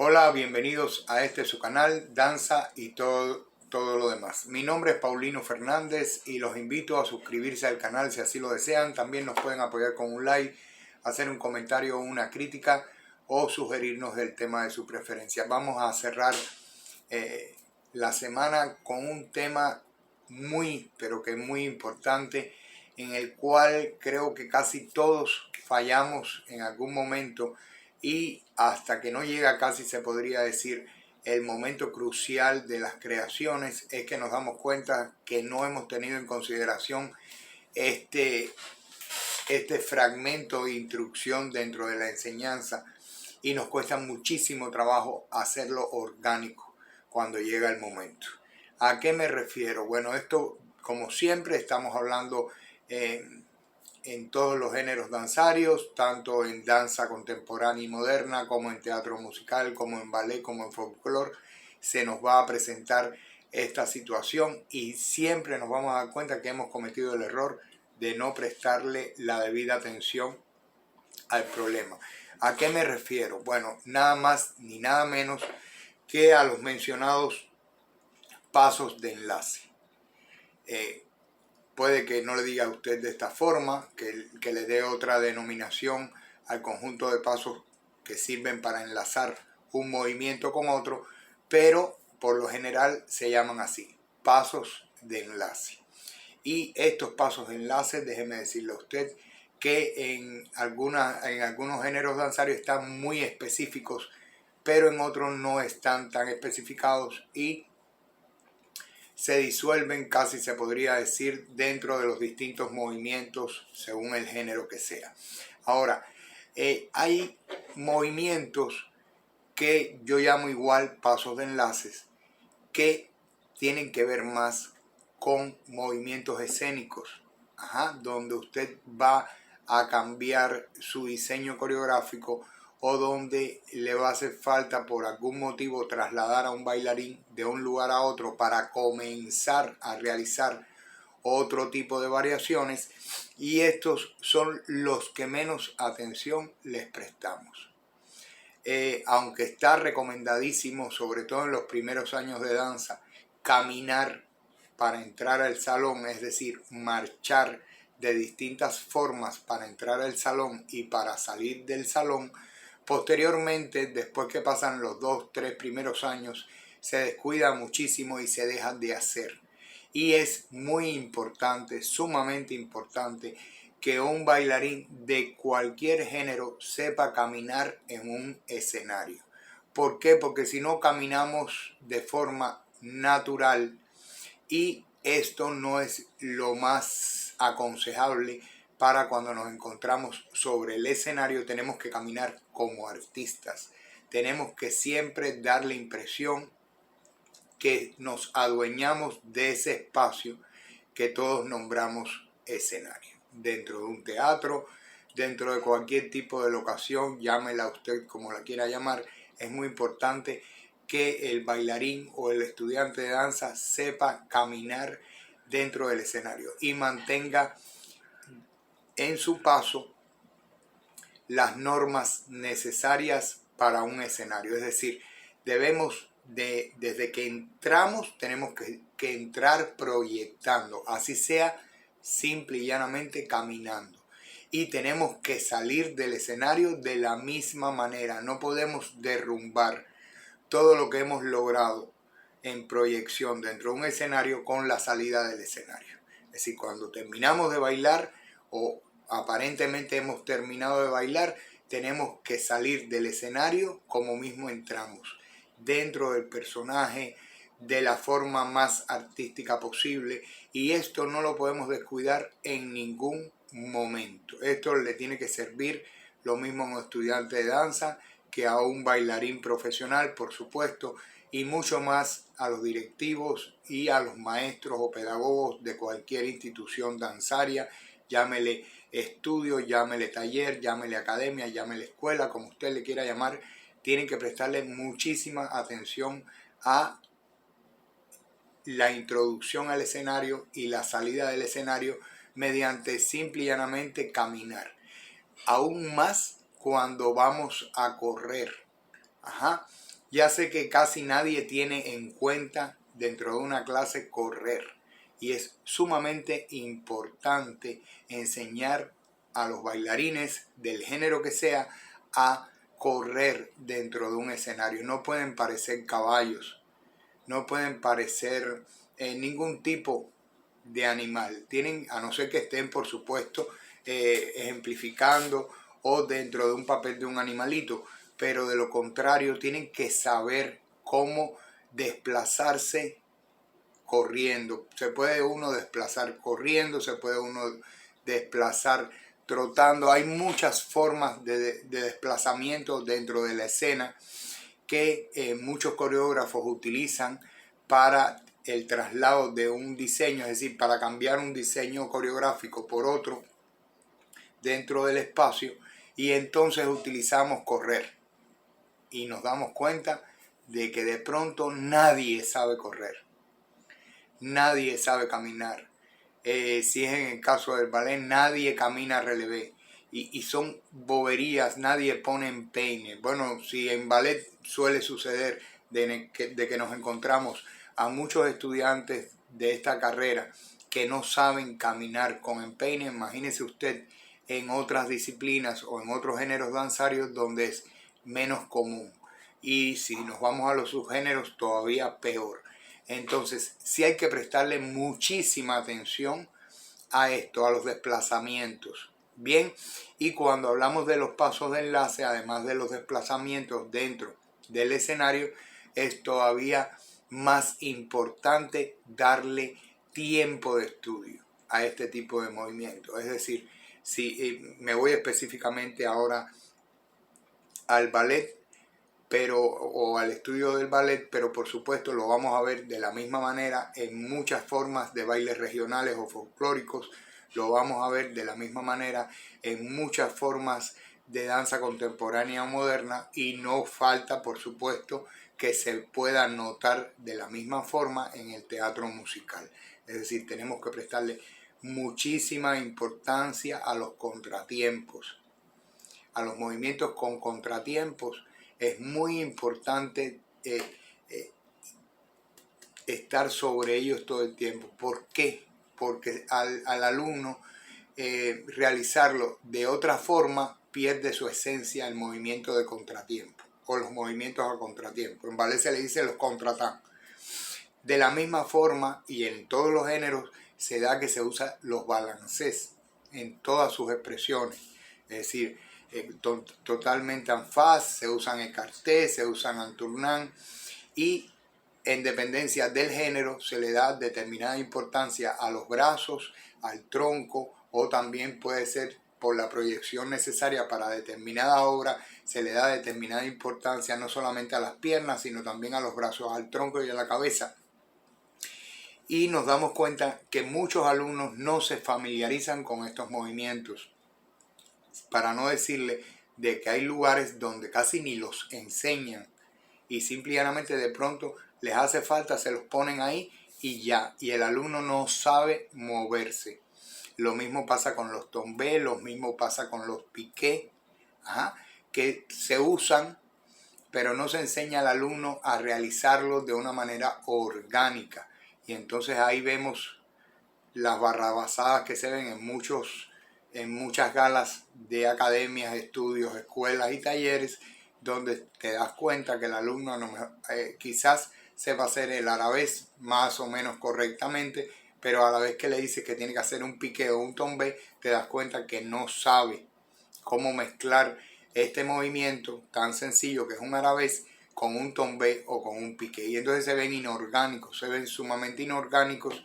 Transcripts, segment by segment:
Hola, bienvenidos a su canal, Danza y todo lo demás. Mi nombre es Paulino Fernández y los invito a suscribirse al canal si así lo desean. También nos pueden apoyar con un like, hacer un comentario o una crítica o sugerirnos el tema de su preferencia. Vamos a cerrar la semana con un tema pero que muy importante, en el cual creo que casi todos fallamos en algún momento, y hasta que no llega, casi se podría decir, el momento crucial de las creaciones, es que nos damos cuenta que no hemos tenido en consideración este fragmento de instrucción dentro de la enseñanza, y nos cuesta muchísimo trabajo hacerlo orgánico cuando llega el momento. ¿A qué me refiero? Bueno, esto, como siempre, estamos hablando en todos los géneros danzarios, tanto en danza contemporánea y moderna, como en teatro musical, como en ballet, como en folclore. Se nos va a presentar esta situación y siempre nos vamos a dar cuenta que hemos cometido el error de no prestarle la debida atención al problema. ¿A qué me refiero? Bueno, nada más ni nada menos que a los mencionados pasos de enlace. Puede que no le diga a usted de esta forma, que le dé otra denominación al conjunto de pasos que sirven para enlazar un movimiento con otro, pero por lo general se llaman así, pasos de enlace. Y estos pasos de enlace, déjeme decirle a usted que en algunos géneros danzarios están muy específicos, pero en otros no están tan especificados y se disuelven, casi se podría decir, dentro de los distintos movimientos según el género que sea. Ahora, hay movimientos que yo llamo igual pasos de enlaces, que tienen que ver más con movimientos escénicos, donde usted va a cambiar su diseño coreográfico, o donde le va a hacer falta por algún motivo trasladar a un bailarín de un lugar a otro para comenzar a realizar otro tipo de variaciones, y estos son los que menos atención les prestamos. Aunque está recomendadísimo, sobre todo en los primeros años de danza, caminar para entrar al salón, es decir, marchar de distintas formas para entrar al salón y para salir del salón. Posteriormente, después que pasan los 2-3 primeros años, se descuida muchísimo y se deja de hacer. Y es muy importante, sumamente importante, que un bailarín de cualquier género sepa caminar en un escenario. ¿Por qué? Porque si no, caminamos de forma natural, y esto no es lo más aconsejable. Para cuando nos encontramos sobre el escenario, tenemos que caminar como artistas. Tenemos que siempre dar la impresión que nos adueñamos de ese espacio que todos nombramos escenario. Dentro de un teatro, dentro de cualquier tipo de locación, llámela usted como la quiera llamar, es muy importante que el bailarín o el estudiante de danza sepa caminar dentro del escenario y mantenga en su paso las normas necesarias para un escenario. Es decir, debemos desde que entramos, tenemos que entrar proyectando, así sea simple y llanamente caminando. Y tenemos que salir del escenario de la misma manera. No podemos derrumbar todo lo que hemos logrado en proyección dentro de un escenario con la salida del escenario. Es decir, cuando terminamos de bailar, o aparentemente hemos terminado de bailar, tenemos que salir del escenario como mismo entramos, dentro del personaje, de la forma más artística posible, y esto no lo podemos descuidar en ningún momento. Esto le tiene que servir lo mismo a un estudiante de danza que a un bailarín profesional, por supuesto, y mucho más a los directivos y a los maestros o pedagogos de cualquier institución danzaria, llámele estudio, llámele taller, llámele academia, llámele escuela, como usted le quiera llamar. Tienen que prestarle muchísima atención a la introducción al escenario y la salida del escenario mediante simple y llanamente caminar. Aún más cuando vamos a correr. Ya sé que casi nadie tiene en cuenta dentro de una clase correr. Y es sumamente importante enseñar a los bailarines del género que sea a correr dentro de un escenario. No pueden parecer caballos, no pueden parecer ningún tipo de animal. Tienen, a no ser que estén, por supuesto, ejemplificando o dentro de un papel de un animalito, pero de lo contrario tienen que saber cómo desplazarse corriendo. Se puede uno desplazar corriendo, se puede uno desplazar trotando. Hay muchas formas de desplazamiento dentro de la escena que muchos coreógrafos utilizan para el traslado de un diseño, es decir, para cambiar un diseño coreográfico por otro dentro del espacio, y entonces utilizamos correr y nos damos cuenta de que de pronto nadie sabe correr, nadie sabe caminar. Si es en el caso del ballet, nadie camina relevé. Y son boberías, nadie pone empeine. Bueno, si en ballet suele suceder de que nos encontramos a muchos estudiantes de esta carrera que no saben caminar con empeine, imagínese usted en otras disciplinas o en otros géneros danzarios donde es menos común. Y si nos vamos a los subgéneros, todavía peor. Entonces, sí hay que prestarle muchísima atención a esto, a los desplazamientos. Bien, y cuando hablamos de los pasos de enlace, además de los desplazamientos dentro del escenario, es todavía más importante darle tiempo de estudio a este tipo de movimientos. Es decir, si me voy específicamente ahora al ballet, o al estudio del ballet, pero por supuesto lo vamos a ver de la misma manera en muchas formas de bailes regionales o folclóricos, lo vamos a ver de la misma manera en muchas formas de danza contemporánea o moderna, y no falta, por supuesto, que se pueda notar de la misma forma en el teatro musical. Es decir, tenemos que prestarle muchísima importancia a los contratiempos, a los movimientos con contratiempos. Es muy importante estar sobre ellos todo el tiempo. ¿Por qué? Porque al alumno realizarlo de otra forma pierde su esencia el movimiento de contratiempo o los movimientos a contratiempo. En ballet se le dice los contratán. De la misma forma, y en todos los géneros se da que se usa los balancés en todas sus expresiones. Es decir, totalmente en face, se usan écarté, se usan en tournant, y en dependencia del género se le da determinada importancia a los brazos, al tronco, o también puede ser por la proyección necesaria para determinada obra, se le da determinada importancia no solamente a las piernas, sino también a los brazos, al tronco y a la cabeza. Y nos damos cuenta que muchos alumnos no se familiarizan con estos movimientos, para no decirle de que hay lugares donde casi ni los enseñan y simplemente de pronto les hace falta, se los ponen ahí y ya, y el alumno no sabe moverse. Lo mismo pasa con los tombés, lo mismo pasa con los piqués, que se usan, pero no se enseña al alumno a realizarlo de una manera orgánica. Y entonces ahí vemos las barrabasadas que se ven en muchas galas de academias, estudios, escuelas y talleres, donde te das cuenta que el alumno quizás sepa hacer el arabés más o menos correctamente, pero a la vez que le dices que tiene que hacer un piqué o un tombé, te das cuenta que no sabe cómo mezclar este movimiento tan sencillo que es un arabés con un tombé o con un piqué. Y entonces se ven inorgánicos, se ven sumamente inorgánicos,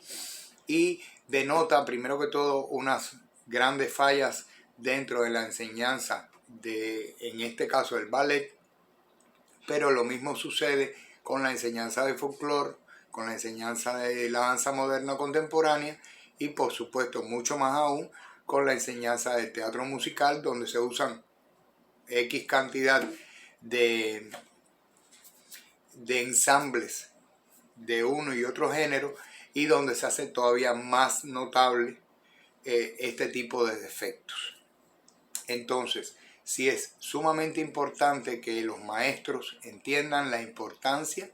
y denota primero que todo unas grandes fallas dentro de la enseñanza en este caso el ballet, pero lo mismo sucede con la enseñanza de folclore, con la enseñanza de la danza moderna contemporánea, y por supuesto mucho más aún con la enseñanza del teatro musical, donde se usan X cantidad de ensambles de uno y otro género, y donde se hace todavía más notable este tipo de defectos. Entonces, sí es sumamente importante que los maestros entiendan la importancia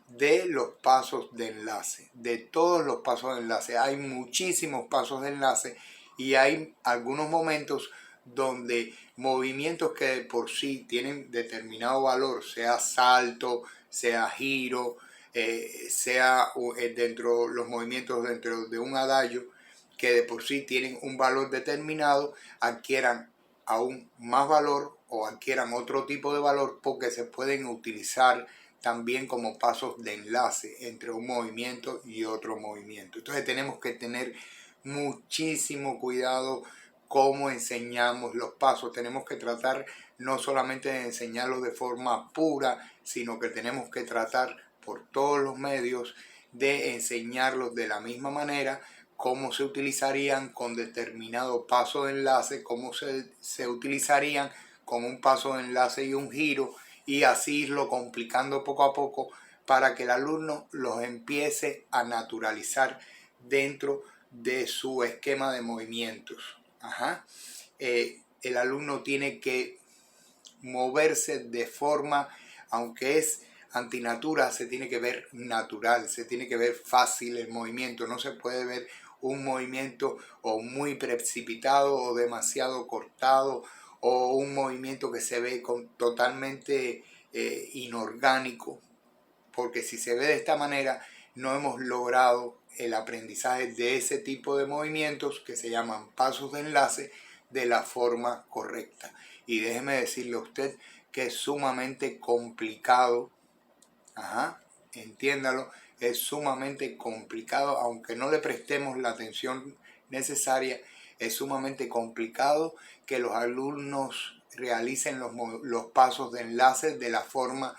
de los pasos de enlace, de todos los pasos de enlace. Hay muchísimos pasos de enlace y hay algunos momentos donde movimientos que de por sí tienen determinado valor, sea salto, sea giro, sea dentro los movimientos dentro de un adagio, que de por sí tienen un valor determinado, adquieran aún más valor o adquieran otro tipo de valor porque se pueden utilizar también como pasos de enlace entre un movimiento y otro movimiento. Entonces tenemos que tener muchísimo cuidado cómo enseñamos los pasos. Tenemos que tratar no solamente de enseñarlos de forma pura, sino que tenemos que tratar por todos los medios de enseñarlos de la misma manera, cómo se utilizarían con determinado paso de enlace, cómo se utilizarían con un paso de enlace y un giro, y así irlo complicando poco a poco para que el alumno los empiece a naturalizar dentro de su esquema de movimientos. El alumno tiene que moverse de forma, aunque es antinatura, se tiene que ver natural, se tiene que ver fácil el movimiento, no se puede ver un movimiento o muy precipitado o demasiado cortado o un movimiento que se ve totalmente inorgánico, porque si se ve de esta manera no hemos logrado el aprendizaje de ese tipo de movimientos que se llaman pasos de enlace de la forma correcta. Y déjeme decirle a usted que es sumamente complicado, entiéndalo, es sumamente complicado, aunque no le prestemos la atención necesaria, es sumamente complicado que los alumnos realicen los pasos de enlace de la forma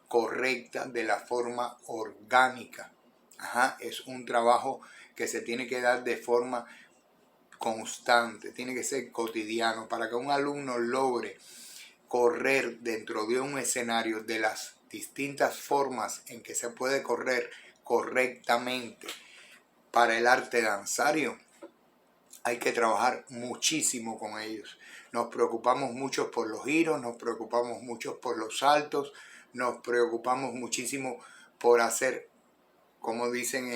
correcta, de la forma orgánica. Es un trabajo que se tiene que dar de forma constante, tiene que ser cotidiano para que un alumno logre correr dentro de un escenario de las distintas formas en que se puede correr correctamente. Para el arte danzario hay que trabajar muchísimo con ellos. Nos preocupamos mucho por los giros, nos preocupamos mucho por los saltos, nos preocupamos muchísimo por hacer, como dicen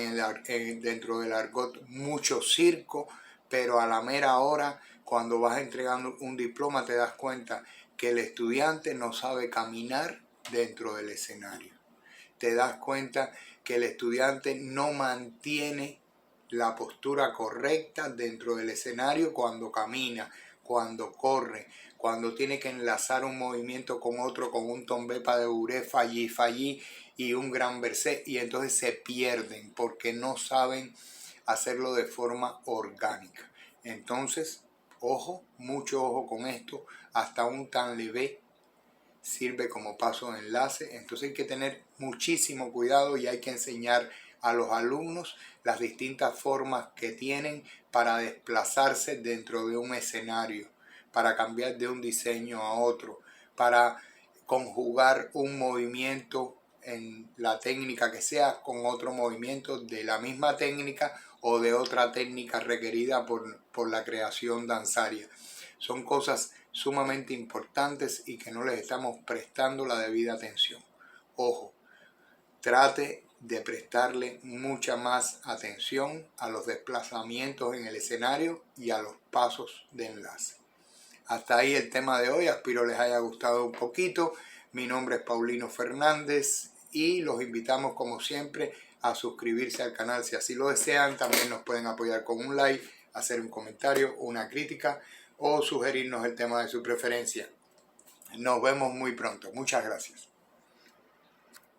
dentro del argot, mucho circo, pero a la mera hora, cuando vas entregando un diploma, te das cuenta que el estudiante no sabe caminar dentro del escenario. Te das cuenta que el estudiante no mantiene la postura correcta dentro del escenario cuando camina, cuando corre, cuando tiene que enlazar un movimiento con otro, con un tombé pas de bourrée, fallí y un gran versé, y entonces se pierden porque no saben hacerlo de forma orgánica. Entonces, ojo, mucho ojo con esto, hasta un tan levé sirve como paso de enlace. Entonces hay que tener muchísimo cuidado y hay que enseñar a los alumnos las distintas formas que tienen para desplazarse dentro de un escenario, para cambiar de un diseño a otro, para conjugar un movimiento en la técnica que sea con otro movimiento de la misma técnica o de otra técnica requerida por la creación danzaria. Son cosas sumamente importantes y que no les estamos prestando la debida atención. Ojo, trate de prestarle mucha más atención a los desplazamientos en el escenario y a los pasos de enlace. Hasta ahí el tema de hoy, espero les haya gustado un poquito. Mi nombre es Paulino Fernández y los invitamos como siempre a suscribirse al canal si así lo desean. También nos pueden apoyar con un like, hacer un comentario, una crítica o sugerirnos el tema de su preferencia. Nos vemos muy pronto. Muchas gracias.